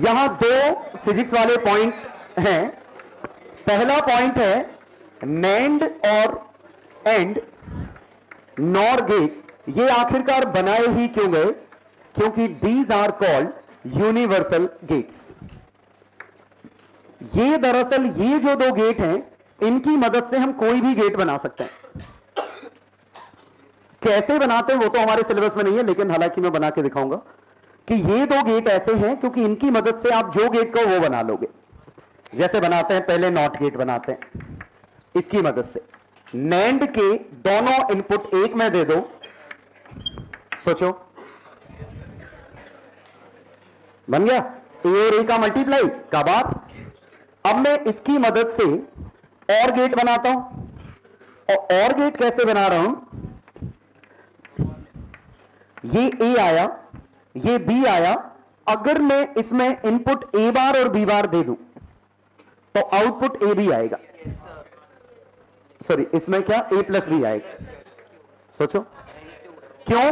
यहां दो फिजिक्स वाले पॉइंट हैं। पहला पॉइंट है नैंड और एंड नॉर गेट ये आखिरकार बनाए ही क्यों गए? क्योंकि these are called universal gates. ये दरअसल ये जो दो गेट हैं इनकी मदद से हम कोई भी गेट बना सकते हैं। कैसे बनाते हैं वो तो हमारे सिलेबस में नहीं है, लेकिन हालांकि मैं बना के दिखाऊंगा कि ये दो गेट ऐसे हैं क्योंकि इनकी मदद से आप जो गेट को वो बना लोगे। जैसे बनाते हैं, पहले नॉट गेट बनाते हैं इसकी मदद से। नैंड के दोनों इनपुट एक में दे दो, सोचो बन गया ए और ए का मल्टीप्लाई का बाद। अब मैं इसकी मदद से और गेट बनाता हूं। और गेट कैसे बना रहा हूं? ये ए आया, ये बी आया। अगर मैं इसमें इनपुट ए बार और बी बार दे दूं तो आउटपुट ए बी आएगा। सॉरी, इसमें क्या ए प्लस बी आएगा। सोचो क्यों?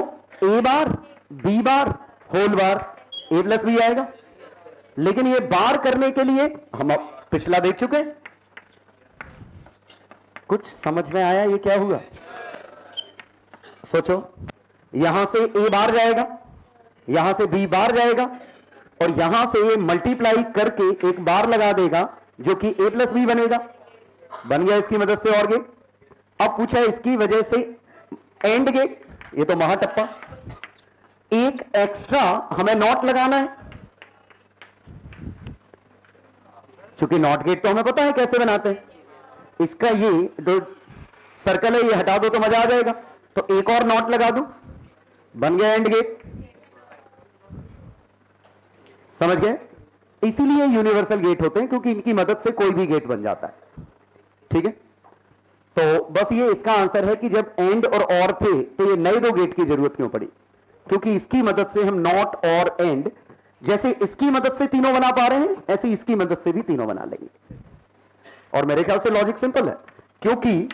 ए बार बी बार होल बार ए प्लस बी आएगा। लेकिन ये बार करने के लिए हम अब पिछला देख चुके हैं। कुछ समझ में आया ये क्या हुआ? सोचो, यहां से ए बार जाएगा, यहां से बी बार जाएगा और यहां से ये मल्टीप्लाई करके एक बार लगा देगा जो कि ए प्लस बी बनेगा। बन गया इसकी मदद से और गेट। अब पूछा इसकी वजह से एंड गेट, ये तो महाटप्पा। एक एक्स्ट्रा हमें नॉट लगाना है, क्योंकि नॉट गेट तो हमें पता है कैसे बनाते हैं। इसका ये जो सर्कल है ये हटा दो तो मजा आ जाएगा, तो एक और नॉट लगा दो, बन गया एंड गेट। समझ गए? इसीलिए यूनिवर्सल गेट होते हैं क्योंकि इनकी मदद से कोई भी गेट बन जाता है। ठीक है, तो बस ये इसका आंसर है कि जब एंड और थे तो ये नए दो गेट की जरूरत क्यों पड़ी? क्योंकि इसकी मदद से हम नॉट और एंड, जैसे इसकी मदद से तीनों बना पा रहे हैं ऐसे इसकी मदद से भी तीनों बना लेंगे। और मेरे ख्याल से लॉजिक सिंपल है, क्योंकि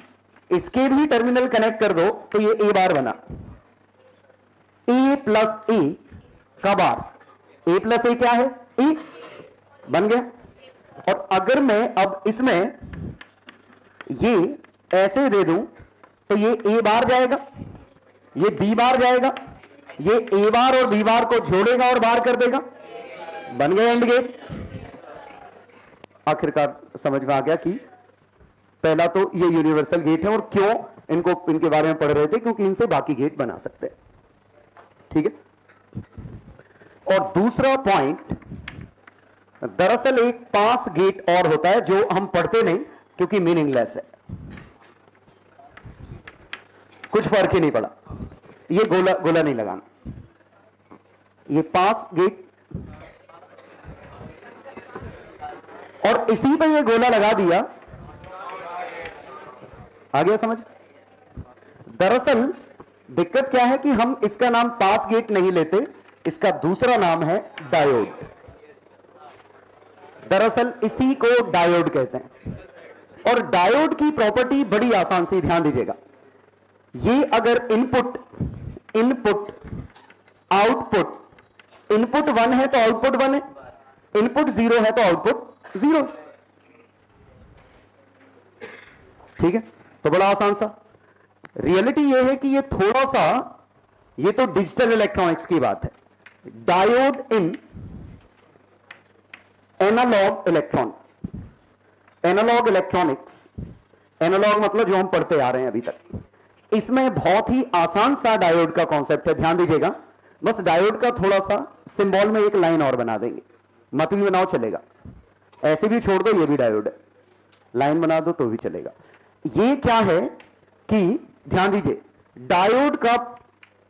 इसके भी टर्मिनल कनेक्ट कर दो तो ये ए बार बना, ए प्लस ए का बार, ए प्लस ए क्या है? ए बन गया। और अगर मैं अब इसमें ये ऐसे दे दूं तो ये ए बार जाएगा, ये बी बार जाएगा, ये ए बार और बी बार को जोड़ेगा और बार कर देगा, बन गया एंड गेट। आखिरकार समझ में आ गया कि पहला तो ये यूनिवर्सल गेट है और क्यों इनको इनके बारे में पढ़ रहे थे, क्योंकि इनसे बाकी गेट बना सकते हैं। ठीक है। और दूसरा पॉइंट, दरअसल एक पास गेट और होता है जो हम पढ़ते नहीं क्योंकि मीनिंगलेस है, कुछ फर्क ही नहीं पड़ा। ये गोला गोला नहीं लगाना, ये पास गेट और इसी पे ये गोला लगा दिया। आ गया समझ? दरअसल दिक्कत क्या है कि हम इसका नाम पास गेट नहीं लेते, इसका दूसरा नाम है डायोड। दरअसल इसी को डायोड कहते हैं। और डायोड की प्रॉपर्टी बड़ी आसान सी, ध्यान दीजिएगा। ये अगर इनपुट इनपुट आउटपुट, इनपुट 1 है तो आउटपुट 1 है, इनपुट 0 है तो आउटपुट 0। ठीक है, तो बड़ा आसान सा। रियलिटी ये है कि ये थोड़ा सा, ये तो डिजिटल इलेक्ट्रॉनिक्स की बात है। Diode in analog electron, analog electronics, analog मतलब जो हम पढ़ते आ रहे हैं अभी तक, इसमें बहुत ही आसान सा डायोड का कॉन्सेप्ट है। ध्यान दीजिएगा, बस डायोड का थोड़ा सा सिंबल में एक लाइन और बना देंगे, मत भी बनाओ चलेगा, ऐसे भी छोड़ दो, ये भी डायोड है, लाइन बना दो तो भी चलेगा। ये क्या है कि ध्यान दीजिए, डायोड का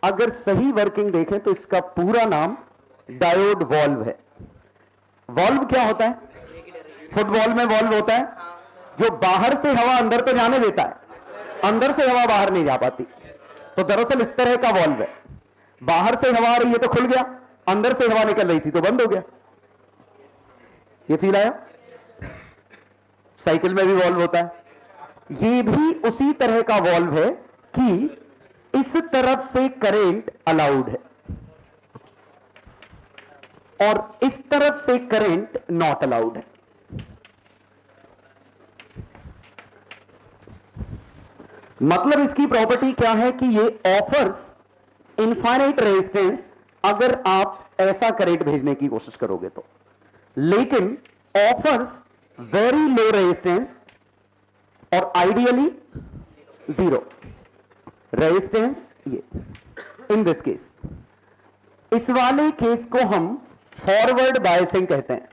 अगर सही वर्किंग देखें तो इसका पूरा नाम डायोड वॉल्व है। वॉल्व क्या होता है? फुटबॉल में वॉल्व होता है जो बाहर से हवा अंदर तो जाने देता है, अंदर से हवा बाहर नहीं जा पाती। तो दरअसल इस तरह का वॉल्व है, बाहर से हवा आ रही है तो खुल गया, अंदर से हवा निकल रही थी तो बंद हो गया। ये फील आया? साइकिल में भी वॉल्व होता है, ये भी उसी तरह का वॉल्व है कि इस तरफ से करंट अलाउड है, और इस तरफ से करंट नॉट अलाउड है। मतलब इसकी प्रॉपर्टी क्या है कि ये ऑफर्स इनफाइनाइट रेजिस्टेंस अगर आप ऐसा करंट भेजने की कोशिश करोगे तो, लेकिन ऑफर्स वेरी लो रेजिस्टेंस और आइडियली जीरो रेजिस्टेंस। ये इन दिस केस, इस वाले केस को हम फॉरवर्ड बायसिंग कहते हैं।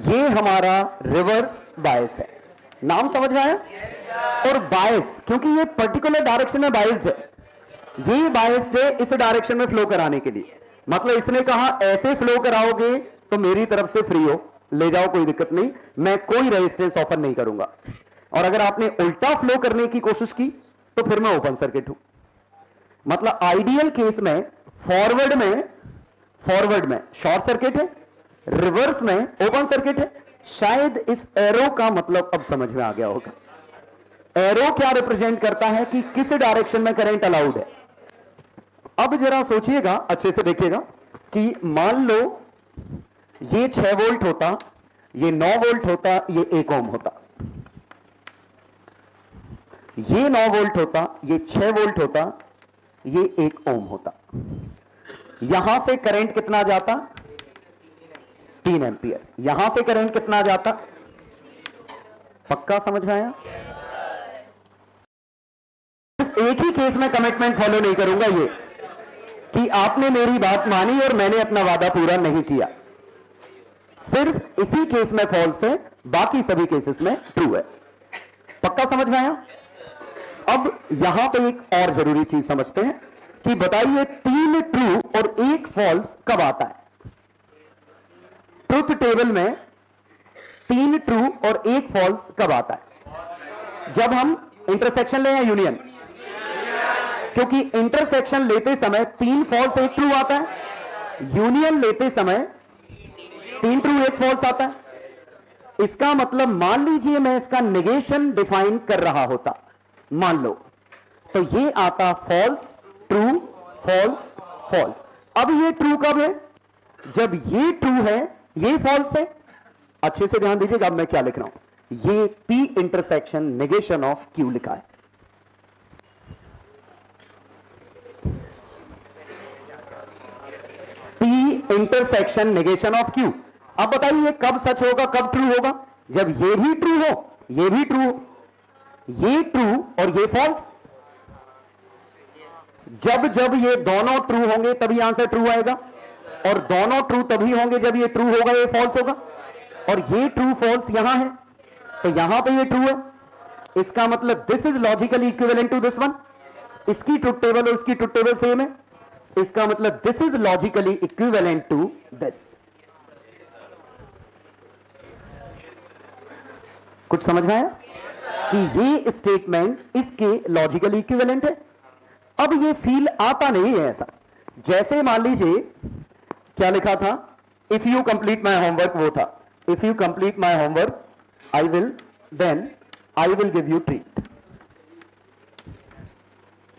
ये हमारा रिवर्स बायस है। नाम समझ में आया? और बायस, क्योंकि ये पर्टिकुलर डायरेक्शन में बायस्ड है, ये बायस्ड है इस डायरेक्शन में फ्लो कराने के लिए। मतलब इसने कहा ऐसे फ्लो कराओगे तो मेरी तरफ से फ्री हो, ले जाओ, कोई दिक्कत नहीं, मैं कोई रेजिस्टेंस ऑफर नहीं करूंगा। और अगर आपने उल्टा फ्लो करने की कोशिश की तो फिर मैं ओपन सर्किट हूं। मतलब आइडियल केस में फॉरवर्ड में शॉर्ट सर्किट है, रिवर्स में ओपन सर्किट है। शायद इस एरो का मतलब अब समझ में आ गया होगा। एरो क्या रिप्रेजेंट करता है कि किस डायरेक्शन में करंट अलाउड है। अब जरा सोचिएगा, अच्छे से देखिएगा कि मान लो ये 6 वोल्ट होता, ये 9 वोल्ट होता, ये 1 ओम होता। ये 9 वोल्ट होता, ये 6 वोल्ट होता, ये 1 ओम होता। यहां से करंट कितना जाता? 3 एंपियर। यहां से करंट कितना जाता? पक्का समझ में आया? एक ही केस में कमिटमेंट फॉलो नहीं करूंगा, ये कि आपने मेरी बात मानी और मैंने अपना वादा पूरा नहीं किया। सिर्फ इसी केस में फॉल्स है, बाकी सभी केसेस में ट्रू है। पक्का समझ में आया? अब यहां पे एक और जरूरी चीज समझते हैं कि बताइए 3 ट्रू और 1 फॉल्स कब आता है? ट्रुथ टेबल में 3 ट्रू और 1 फॉल्स कब आता है? जब हम इंटरसेक्शन ले या यूनियन? क्योंकि इंटरसेक्शन लेते समय 3 फॉल्स 1 ट्रू आता है, यूनियन लेते समय 3 ट्रू 1 फॉल्स आता है। इसका मतलब मान लीजिए मैं इसका नेगेशन डिफाइन कर रहा होता, मान लो, तो ये आता फॉल्स ट्रू फॉल्स फॉल्स। अब ये ट्रू कब है? जब ये ट्रू है, ये फॉल्स है। अच्छे से ध्यान दीजिएगा, अब मैं क्या लिख रहा हूं। ये P intersection negation of Q लिखा है। P intersection negation of Q। अब बताइए कब सच होगा, कब ट्रू होगा? जब ये भी ट्रू हो, ये भी ट्रू हो, ये ट्रू और ये फॉल्स। जब जब ये दोनों ट्रू होंगे तभी आंसर ट्रू आएगा, और दोनों ट्रू तभी होंगे जब ये ट्रू होगा ये फॉल्स होगा। और ये ट्रू फॉल्स यहां है, तो यहां पे ये ट्रू है। इसका मतलब this is logically equivalent to this one. इसकी ट्रुथ टेबल और इसकी ट्रुथ टेबल सेम है। इसका मतलब this is logically equivalent to this. कुछ समझ में आया कि ये स्टेटमेंट इसके लॉजिकली इक्विवेलेंट है। अब ये फील आता नहीं है ऐसा। जैसे मान लीजिए क्या लिखा था, if you complete my homework, वो था if you complete my homework I will then I will give you treat,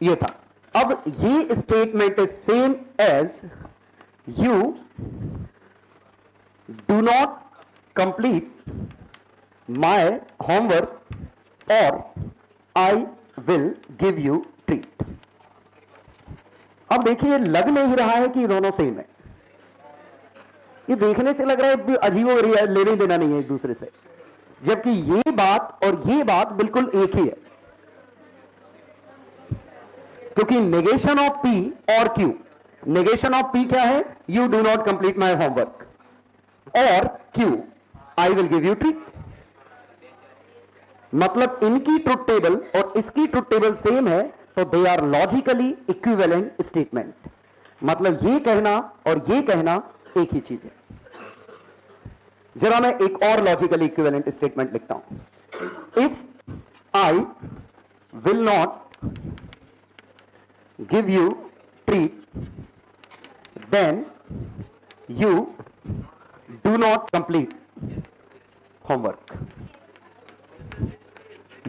ये था। अब ये statement is same as you do not complete my homework और I will give you treat. अब देखिए लग नहीं रहा है कि ये दोनों सेम है। ये देखने से लग रहा है अजीब लेने देना नहीं है एक दूसरे से, जबकि ये बात और ये बात बिल्कुल एक ही है। क्योंकि नेगेशन ऑफ P और Q, नेगेशन ऑफ P क्या है? You do not complete my homework, और Q I will give you treat. मतलब इनकी ट्रुथ टेबल और इसकी ट्रुथ टेबल सेम है, तो they are logically equivalent statement. मतलब ये कहना और ये कहना एक ही चीज है। जरा मैं एक और लॉजिकली इक्विवेलेंट स्टेटमेंट लिखता हूं। If I will not give you treat then you do not complete homework.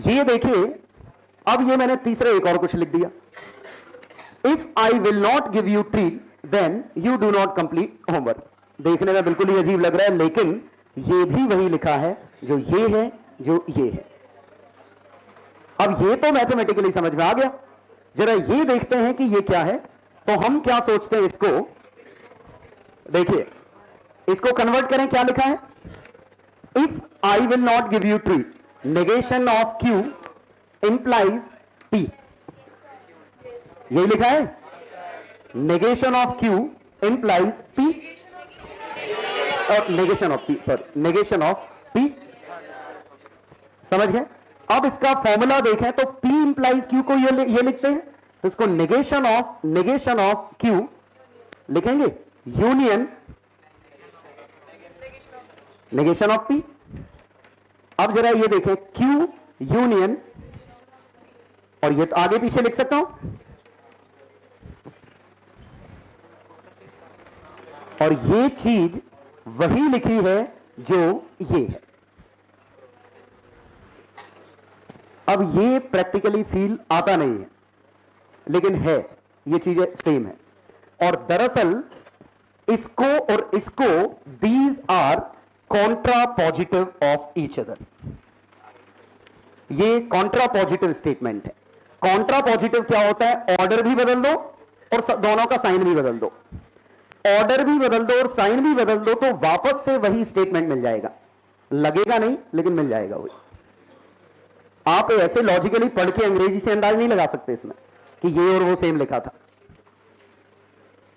ये देखिए, अब ये मैंने तीसरा एक और कुछ लिख दिया। If I will not give you treat then you do not complete homework. देखने में बिल्कुल ही अजीब लग रहा है, लेकिन ये भी वही लिखा है जो ये है, जो ये है। अब ये तो मैथमेटिकली समझ में आ गया। जरा ये देखते हैं कि ये क्या है। तो हम क्या सोचते हैं इसको, देखिए इसको कन्वर्ट करें, क्या लिखा है, if I will not give you true, negation of Q implies P. यही लिखा है, negation of Q implies P, negation of P, sorry negation of P. समझ गए। अब इसका फॉर्मूला देखें तो P इंप्लाइज Q को ये लिखते हैं, तो इसको नेगेशन ऑफ Q लिखेंगे, यूनियन नेगेशन ऑफ P। अब जरा ये देखें, Q यूनियन, और ये तो आगे पीछे लिख सकता हूं, और ये चीज वही लिखी है जो ये है। अब ये प्रैक्टिकली फील आता नहीं है, लेकिन है, ये चीजें सेम है। और दरअसल इसको और इसको, these are contrapositive of each other. ये कॉन्ट्रा पॉजिटिव स्टेटमेंट है। कॉन्ट्रा पॉजिटिव क्या होता है, ऑर्डर भी बदल दो और दोनों का साइन भी बदल दो, ऑर्डर भी बदल दो और साइन भी बदल दो, तो वापस से वही स्टेटमेंट मिल जाएगा। लगेगा नहीं, लेकिन मिल जाएगा वही। आप ऐसे लॉजिकली पढ़ के अंग्रेजी से अंदाज नहीं लगा सकते इसमें कि ये और वो सेम लिखा था।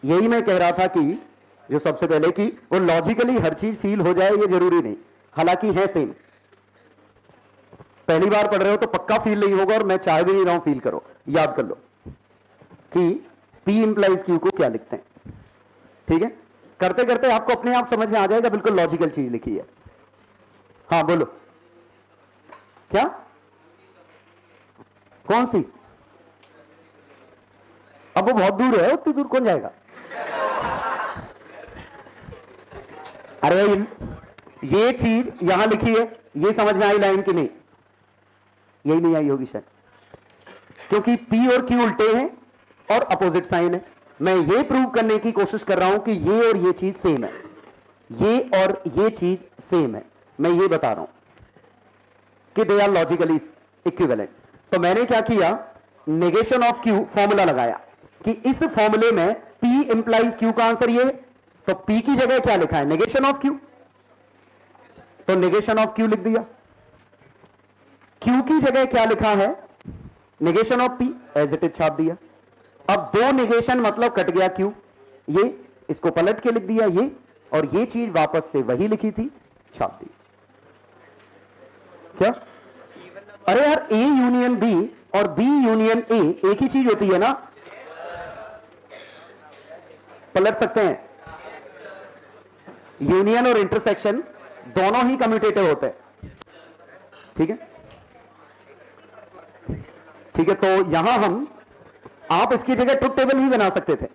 यही मैं कह रहा था कि जो सबसे पहले कि वो लॉजिकली हर चीज फील हो जाए, ये जरूरी नहीं, हालांकि है सेम। पहली बार पढ़ रहे हो तो पक्का फील नहीं होगा, और मैं चाह भी नहीं रहा हूं फील करो। याद कर लो कि P इंप्लाइज Q को क्या लिखते हैं। ठीक है, करते करते आपको अपने आप समझ में आ जाएगा, बिल्कुल लॉजिकल चीज लिखी है। हाँ बोलो, क्या, कौन सी? अब वो बहुत दूर है, उतनी दूर कौन जाएगा? अरे ये चीज यहां लिखी है, ये समझ में आई लाइन की नहीं? यही नहीं आई होगी शायद, क्योंकि P और Q उल्टे हैं और अपोजिट साइन है। मैं ये प्रूव करने की कोशिश कर रहा हूं कि ये और ये चीज सेम है, ये और ये चीज सेम है। मैं ये बता रहा हूं कि दे आर लॉजिकली इक्विवेलेंट। तो मैंने क्या किया, नेगेशन ऑफ Q फॉर्मूला लगाया कि इस फॉर्मूले में P इंप्लाइज Q का आंसर ये, तो P की जगह क्या लिखा है, नेगेशन ऑफ Q, तो नेगेशन ऑफ Q लिख दिया। Q की जगह क्या लिखा है, negation of P, as it is छाप दिया। अब दो नेगेशन मतलब कट गया Q, ये इसको पलट के लिख दिया ये, और ये चीज वापस से वही लिखी थी, छाप दी। क्या? अरे यार, A यूनियन B और B यूनियन A एक ही चीज होती है ना, पलट सकते हैं। यूनियन और इंटरसेक्शन दोनों ही कम्यूटेटिव होते हैं। ठीक है, ठीक है। तो यहां हम, आप इसकी जगह ट्रुथ टेबल भी बना सकते थे।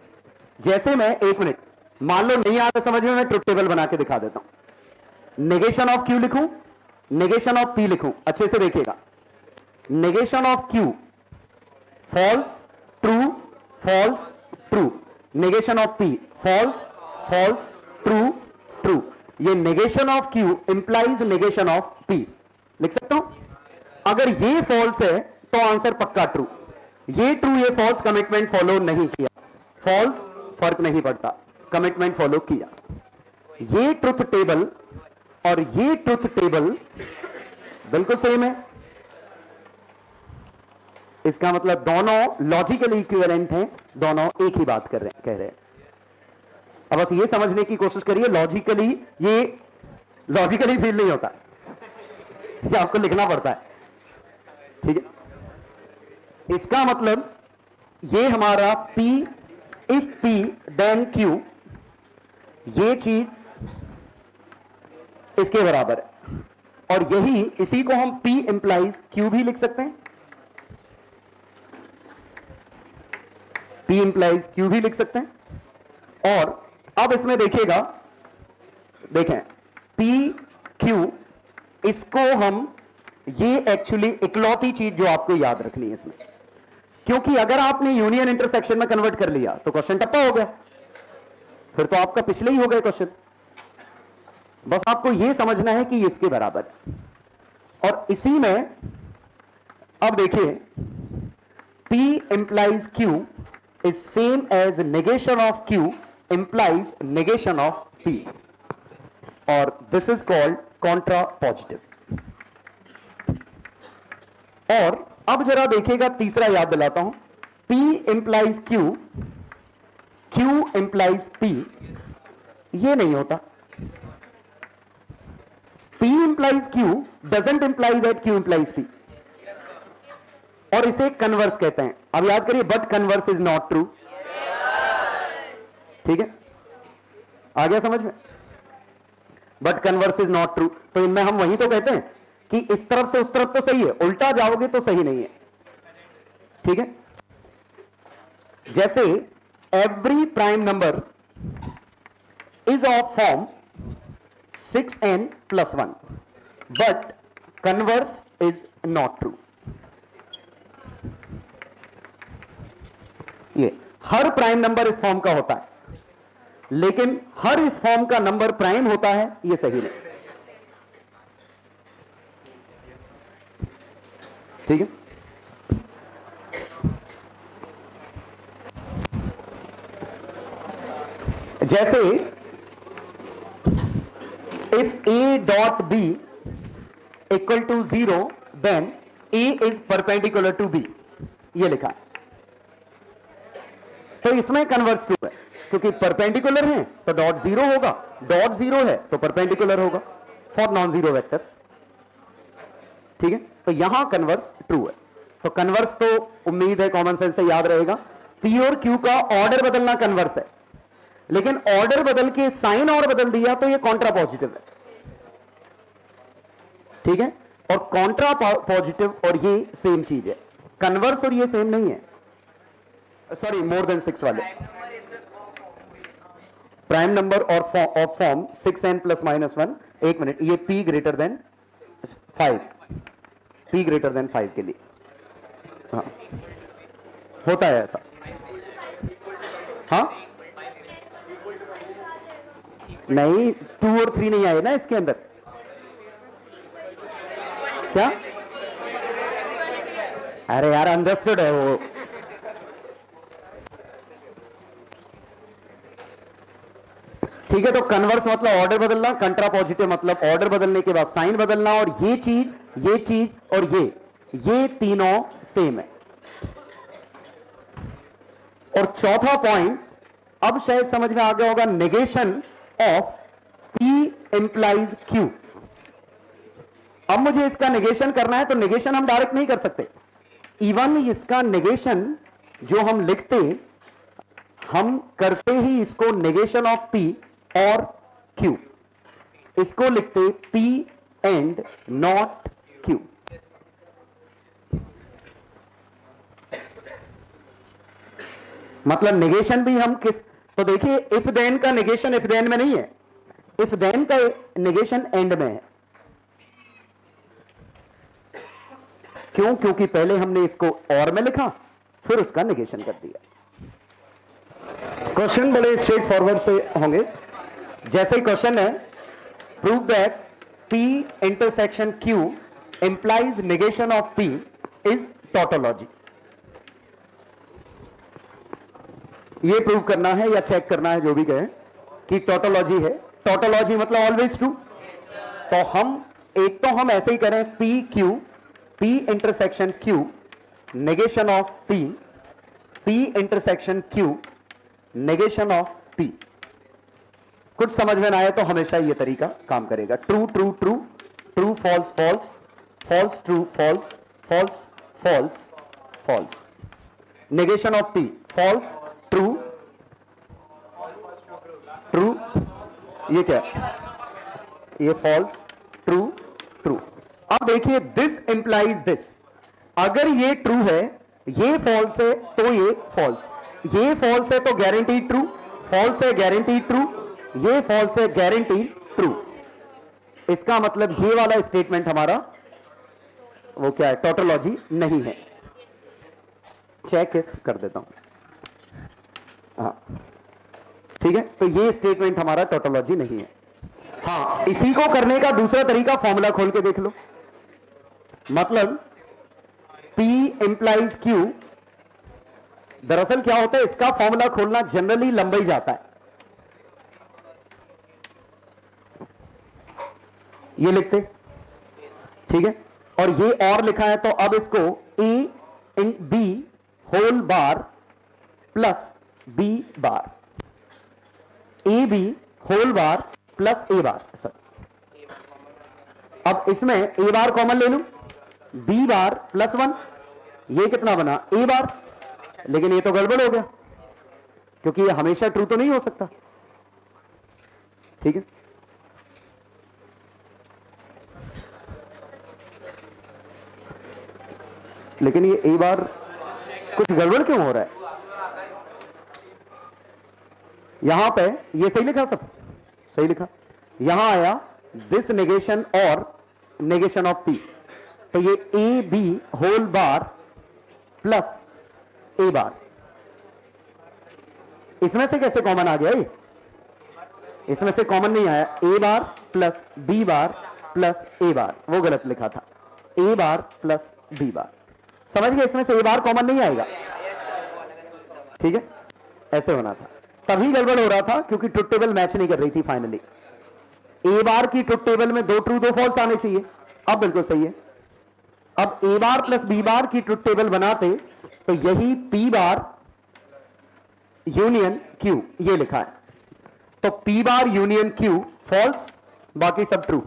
जैसे मैं, एक मिनट, मान लो नहीं आता समझ में, मैं ट्रुथ टेबल बना के दिखा देता हूं। नेगेशन ऑफ Q लिखूं, नेगेशन ऑफ P लिखूं, अच्छे से देखिएगा। Negation of Q, false true false true, negation of P, false false true true. ये negation of Q implies negation of P लिख सकता हूं। अगर ये फॉल्स है तो आंसर पक्का ट्रू, ये ट्रू ये फॉल्स, कमिटमेंट फॉलो नहीं किया, फॉल्स फर्क नहीं पड़ता, कमिटमेंट फॉलो किया। ये ट्रुथ टेबल और ये ट्रुथ टेबल बिल्कुल सेम है। इसका मतलब दोनों लॉजिकली इक्विवेलेंट हैं, दोनों एक ही बात कह रहे हैं। अब बस ये समझने की कोशिश करिए, लॉजिकली ये लॉजिकली फील नहीं होता, ये आपको लिखना पड़ता है। ठीक है, इसका मतलब ये हमारा P, if P then Q, ये चीज इसके बराबर है, और यही, इसी को हम P इंप्लाइज Q भी लिख सकते हैं, P इंप्लाइज Q भी लिख सकते हैं। और अब इसमें देखिएगा, देखें P Q, इसको हम, ये एक्चुअली इकलौती चीज जो आपको याद रखनी है इसमें, क्योंकि अगर आपने यूनियन इंटरसेक्शन में कन्वर्ट कर लिया तो क्वेश्चन टप्पा हो गया। फिर तो आपका पिछले ही हो गए क्वेश्चन। बस आपको यह समझना है कि इसके बराबर है। और इसी में अब देखिए P implies Q is same as negation of Q implies negation of P, और this is called contrapositive। और अब जरा देखिएगा तीसरा याद दिलाता हूं, P implies Q, Q implies P, ये नहीं होता। P implies Q doesn't imply that Q implies P, और इसे कन्वर्स कहते हैं। अब याद करिए, but converse is not true. ठीक है, आ गया समझ में? But converse is not true, तो इनमें हम वही तो कहते हैं कि इस तरफ से उस तरफ तो सही है, उल्टा जाओगे तो सही नहीं है। ठीक है, जैसे every prime number is of form 6n+1, but converse is not true. ये हर प्राइम नंबर इस फॉर्म का होता है, लेकिन हर इस फॉर्म का नंबर प्राइम होता है, ये सही नहीं। ठीक है, जैसे if a dot b equal to 0 then a is perpendicular to b, ये लिखा है। तो इसमें कन्वर्स ट्रू है, क्योंकि परपेंडिकुलर है तो डॉट 0 होगा, डॉट 0 है तो परपेंडिकुलर होगा फॉर नॉन जीरो वेक्टर्स। ठीक है, तो यहां कन्वर्स ट्रू है। तो कन्वर्स तो उम्मीद है कॉमन सेंस से याद रहेगा, P और Q का ऑर्डर बदलना कन्वर्स है, लेकिन ऑर्डर बदल के साइन और बदल दिया तो ये कॉन्ट्रा पॉजिटिव है। ठीक है, और कॉन्ट्रा पॉजिटिव और ये सेम चीज है, कन्वर्स और ये सेम नहीं है। सॉरी, मोर देन 6 वाले प्राइम नंबर और ऑफ फॉर्म 6n+-1। एक मिनट, ये P greater than 5, P greater than 5 के लिए हाँ होता है ऐसा। हाँ नहीं, 2 और 3 नहीं आए ना इसके अंदर। क्या? अरे यार, अंडरस्टूड है वो। ठीक है, तो कन्वर्स मतलब ऑर्डर बदलना, कंट्रा पॉजिटिव मतलब ऑर्डर बदलने के बाद साइन बदलना, और ये चीज और ये तीनों सेम है। और चौथा पॉइंट अब शायद समझ में आ गया होगा, negation of P implies Q। अब मुझे इसका नेगेशन करना है, तो नेगेशन हम डायरेक्ट नहीं कर सकते। इवन इसका नेगेशन जो हम लिखते, हम करते ही इसको नेगेशन ऑफ P और Q, इसको लिखते P एंड नॉट Q। मतलब नेगेशन भी हम किस, तो देखिए इफ देन का नेगेशन इफ देन में नहीं है, इफ देन का नेगेशन एंड में है। क्यों? क्योंकि पहले हमने इसको और में लिखा, फिर उसका नेगेशन कर दिया। क्वेश्चन बड़े स्ट्रेट फॉरवर्ड से होंगे। जैसे ही क्वेश्चन है, prove that P intersection Q implies negation of P is tautology. ये प्रूव करना है या चेक करना है, जो भी कहे कि टोटोलॉजी है। टोटोलॉजी मतलब ऑलवेज ट्रू। तो हम ऐसे ही करें, P intersection Q negation of P intersection Q negation of P। कुछ समझ में ना आए तो हमेशा ये तरीका काम करेगा। True true true, true false false, false true false, false false false. Negation of P false true true, ये क्या? ये फॉल्स ट्रू ट्रू। अब देखिए, दिस इंप्लाइज दिस। अगर ये ट्रू है, ये फॉल्स है, तो ये फॉल्स। ये फॉल्स है तो गारंटी ट्रू, फॉल्स है गारंटी ट्रू, ये फॉल्स है गारंटी ट्रू। इसका मतलब ये वाला स्टेटमेंट हमारा वो क्या है, टोटोलॉजी नहीं है। चेक इफ कर देता हूं। हाँ ठीक है, तो ये स्टेटमेंट हमारा टोटोलॉजी नहीं है। हाँ, इसी को करने का दूसरा तरीका फॉर्मूला खोल के देख लो। मतलब P इंप्लाइज Q, दरअसल क्या होता है, इसका फॉर्मूला खोलना जनरली लंबा ही जाता है। ये लिखते, ठीक है, और ये और लिखा है, तो अब इसको A in B whole bar plus B bar, A B whole bar plus A bar. Sir अब इसमें ए बार कॉमन ले लूं, बी बार प्लस 1, ये कितना बना, ए बार। लेकिन ये तो गड़बड़ हो गया, क्योंकि ये हमेशा ट्रू तो नहीं हो सकता। ठीक है, लेकिन ये ए बार कुछ गड़बड़ क्यों हो रहा है? यहां पे ये सही लिखा, सब सही लिखा। यहां आया दिस नेगेशन और नेगेशन ऑफ पी, तो ये A B whole bar plus A bar, इसमें से कैसे कॉमन आ गया? ये इसमें से कॉमन नहीं आया, ए बार plus B bar plus A बार, वो गलत लिखा था, ए बार प्लस बी बार। समझ गए, इसमें से ए बार कॉमन नहीं आएगा। ठीक है, ऐसे होना था, तभी गड़बड़ हो रहा था, क्योंकि ट्रुथ टेबल मैच नहीं कर रही थी। फाइनली ए बार की ट्रुथ टेबल में 2 ट्रू 2 फॉल्स आने चाहिए, अब बिल्कुल सही है। अब ए बार प्लस बी बार की ट्रुथ टेबल बनाते तो यही पी बार यूनियन क्यू ये लिखा है, तो P bar union Q false, बाकी सब ट्रू।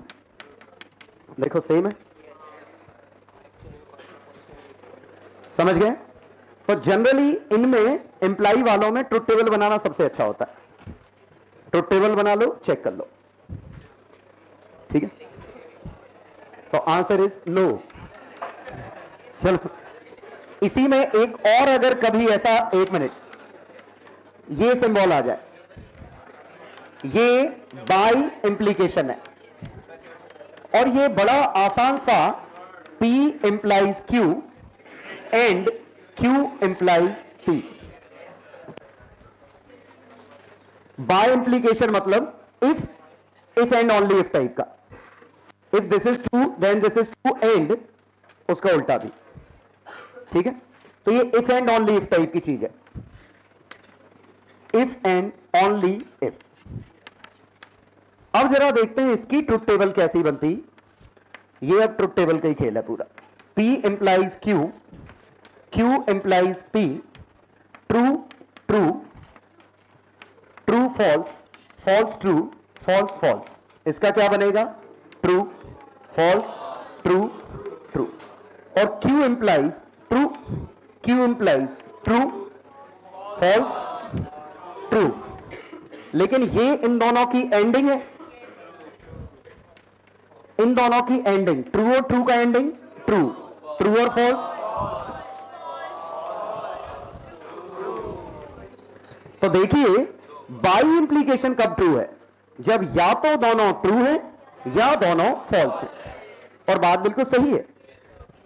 देखो सेम है, समझ गए? तो जनरली इनमें एम्प्लाई वालों में ट्रुथ टेबल बनाना सबसे अच्छा होता है। ट्रुथ टेबल बना लो, चेक कर लो। ठीक है, तो आंसर इज नो। चलो, इसी में एक और, अगर कभी ऐसा, एक मिनट, ये सिंबल आ जाए, ये बाय इंप्लीकेशन है, और ये बड़ा आसान सा P implies Q and Q implies P। Bi implication मतलब if and only if type का, if this is true then this is true, and उसका उल्टा भी। ठीक है, तो ये if and only if type की चीज है, इफ एंड ओनली इफ। अब जरा देखते हैं इसकी ट्रुथ टेबल कैसी बनती। ये अब ट्रुथ टेबल का ही खेल है पूरा। P implies Q, Q implies P, true true, true false, false true, false false. इसका क्या बनेगा? True false true true. और Q implies true, Q implies true false true. लेकिन ये इन दोनों की एंडिंग है, इन दोनों की एंडिंग, ट्रू और ट्रू का एंडिंग ट्रू, ट्रू और फॉल्स। तो देखिए बाई इंप्लीकेशन कब ट्रू है? जब या तो दोनों ट्रू है या दोनों फॉल्स है। और बात बिल्कुल सही है,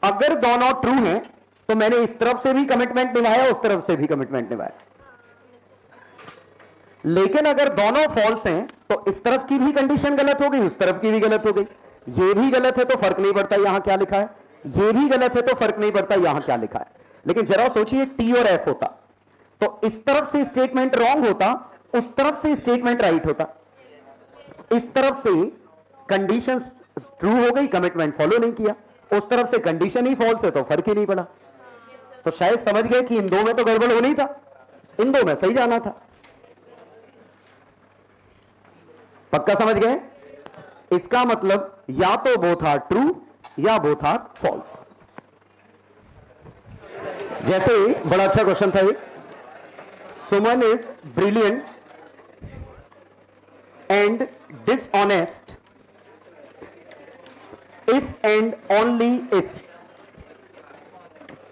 अगर दोनों ट्रू हैं तो मैंने इस तरफ से भी कमिटमेंट निभाया, उस तरफ से भी कमिटमेंट निभाया। लेकिन अगर दोनों फॉल्स हैं तो इस तरफ की भी कंडीशन गलत हो गई, उस तरफ की भी गलत हो गई। ये भी गलत है तो फर्क नहीं पड़ता यहां क्या लिखा है, ये भी गलत है तो फर्क नहीं पड़ता यहां क्या लिखा है। लेकिन जरा सोचिए टी और एफ होता तो इस तरफ से स्टेटमेंट रॉन्ग होता, उस तरफ से स्टेटमेंट राइट होता। इस तरफ से कंडीशन ट्रू हो गई, कमिटमेंट फॉलो नहीं किया, उस तरफ से कंडीशन ही फॉल्स है तो फर्क ही नहीं पड़ा। तो शायद समझ गए कि इन दो में तो गड़बड़ हो नहीं था, इन दो में सही जाना था। पक्का समझ गए? इसका मतलब या तो बोथ आर ट्रू या बोथ आर फॉल्स। जैसे बड़ा अच्छा क्वेश्चन था ये, Suman is brilliant and dishonest if and only if,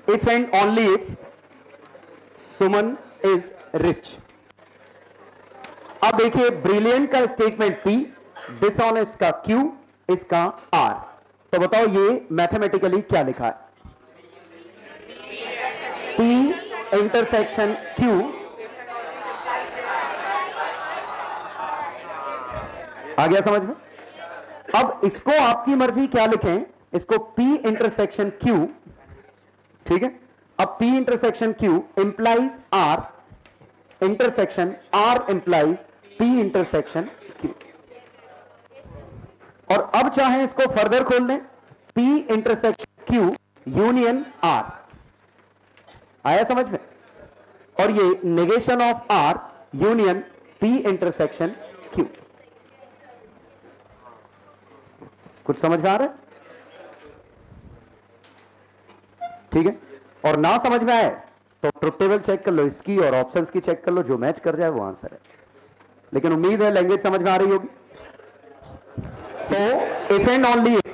if and only if Suman is rich. अब देखिए ब्रिलियंट का स्टेटमेंट P, डिसऑनेस्ट का Q, इसका R। तो बताओ ये मैथमेटिकली क्या लिखा है? P इंटरसेक्शन Q आ गया समझ में? अब इसको आपकी मर्जी क्या लिखें, इसको P इंटरसेक्शन Q, ठीक है? अब P intersection Q implies R intersection R implies P intersection Q। और अब चाहे इसको फर्दर खोल दें, P intersection Q union R। आया समझ में? और ये negation of R union P intersection Q। कुछ समझ में आ रहा है? ठीक है। और ना समझ में आए तो ट्रुथ टेबल चेक कर लो इसकी और ऑप्शंस की चेक कर लो, जो मैच कर जाए वो आंसर है। लेकिन उम्मीद है लैंग्वेज समझ में आ रही होगी। तो if and only if,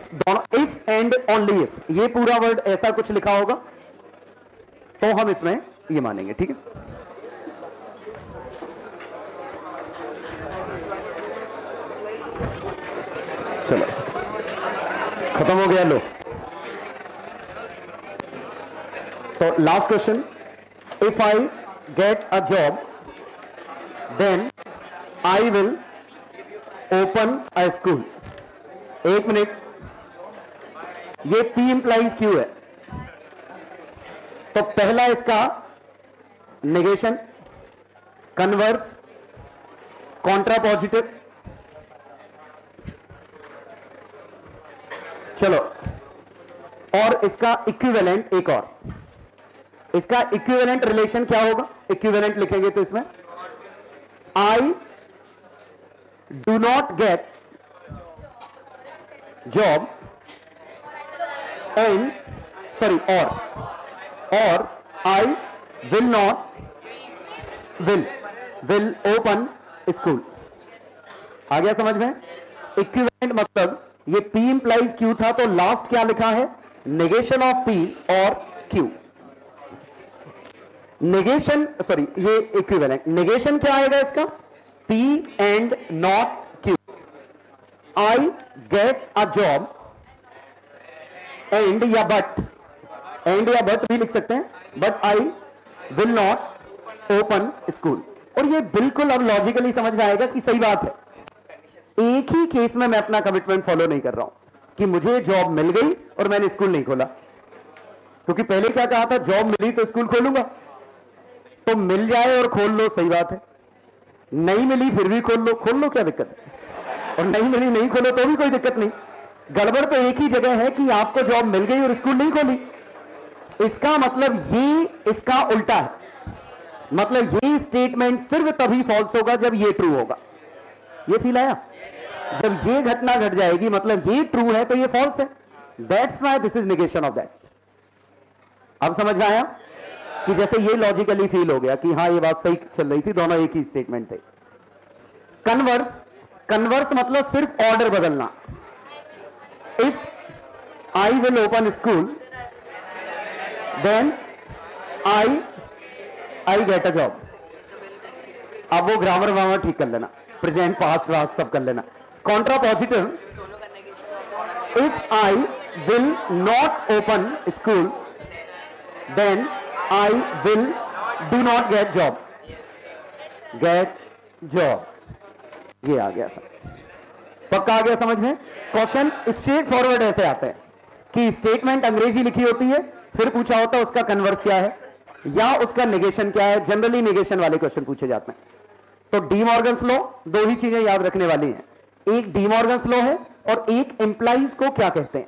if and only if, ये पूरा वर्ड ऐसा कुछ लिखा होगा तो हम इसमें ये मानेंगे, ठीक है? चलो खत्म हो गया। लो तो last question, if I get a job then I will open a school. एक मिनट, ये P इंप्लाइज Q है, तो पहला इसका नेगेशन, कन्वर्स, कॉन्ट्रापॉजिटिव। चलो, और इसका इक्विवेलेंट एक और, इसका इक्विवेलेंट रिलेशन क्या होगा? इक्विवेलेंट लिखेंगे तो इसमें I do not get job and sorry और I will not will open school. आ गया समझ में? इक्विवेलेंट मतलब ये P इंप्लाइज Q था, तो लास्ट क्या लिखा है? नेगेशन ऑफ P और Q। नेगेशन सॉरी, ये इक्विवेलेंट, नेगेशन क्या आएगा इसका? P and not Q। I get a job and या बट, एंड या बट भी लिख सकते हैं, but I will not open school. और ये बिल्कुल अब लॉजिकली समझ में आएगा कि सही बात है। एक ही केस में मैं अपना कमिटमेंट फॉलो नहीं कर रहा हूं कि मुझे जॉब मिल गई और मैंने स्कूल नहीं खोला, क्योंकि पहले क्या कहा था? जॉब मिली तो स्कूल खोलूंगा। तो मिल जाए और खोल लो, सही बात है। नहीं मिली फिर भी खोल लो, क्या दिक्कत है? और नहीं मिली नहीं खोलो तो भी कोई दिक्कत नहीं। गड़बड़ तो एक ही जगह है कि आपको जॉब मिल गई और स्कूल नहीं खोली। इसका मतलब ये इसका उल्टा है, मतलब ये स्टेटमेंट सिर्फ तभी फॉल्स होगा जब ये ट्रू होगा। ये फील आया? जब ये घटना घट जाएगी मतलब ये ट्रू है तो ये फॉल्स है। That's why this is negation of that. अब समझ में आया कि जैसे ये लॉजिकली फील हो गया कि हाँ ये बात सही चल रही थी, दोनों एक ही स्टेटमेंट थे। कन्वर्स, कन्वर्स मतलब सिर्फ ऑर्डर बदलना। If I will open school then I get a job. अब वो ग्रामर वामर ठीक कर लेना, प्रेजेंट पास्ट वास्ट सब कर लेना। Contrapositive, if I will not open school then I will do not get job. Get job, ये आ गया समझ, पक्का आ गया समझ में? क्वेश्चन स्ट्रेट फॉरवर्ड ऐसे आते हैं कि स्टेटमेंट अंग्रेजी लिखी होती है, फिर पूछा होता है उसका कन्वर्स क्या है या उसका नेगेशन क्या है। जनरली नेगेशन वाले क्वेश्चन पूछे जाते हैं। तो डी मॉर्गन्स लॉ, दो ही चीजें याद रखने वाली हैं, एक डी मॉर्गन्स लॉ है और एक इंप्लाइज को क्या कहते हैं।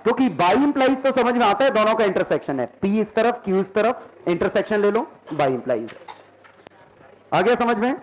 क्योंकि बाई इंप्लाइज तो समझ में आता है, दोनों का इंटरसेक्शन है, P इस तरफ Q इस तरफ, इंटरसेक्शन ले लो, बाई इंप्लाइज। आ गया समझ में?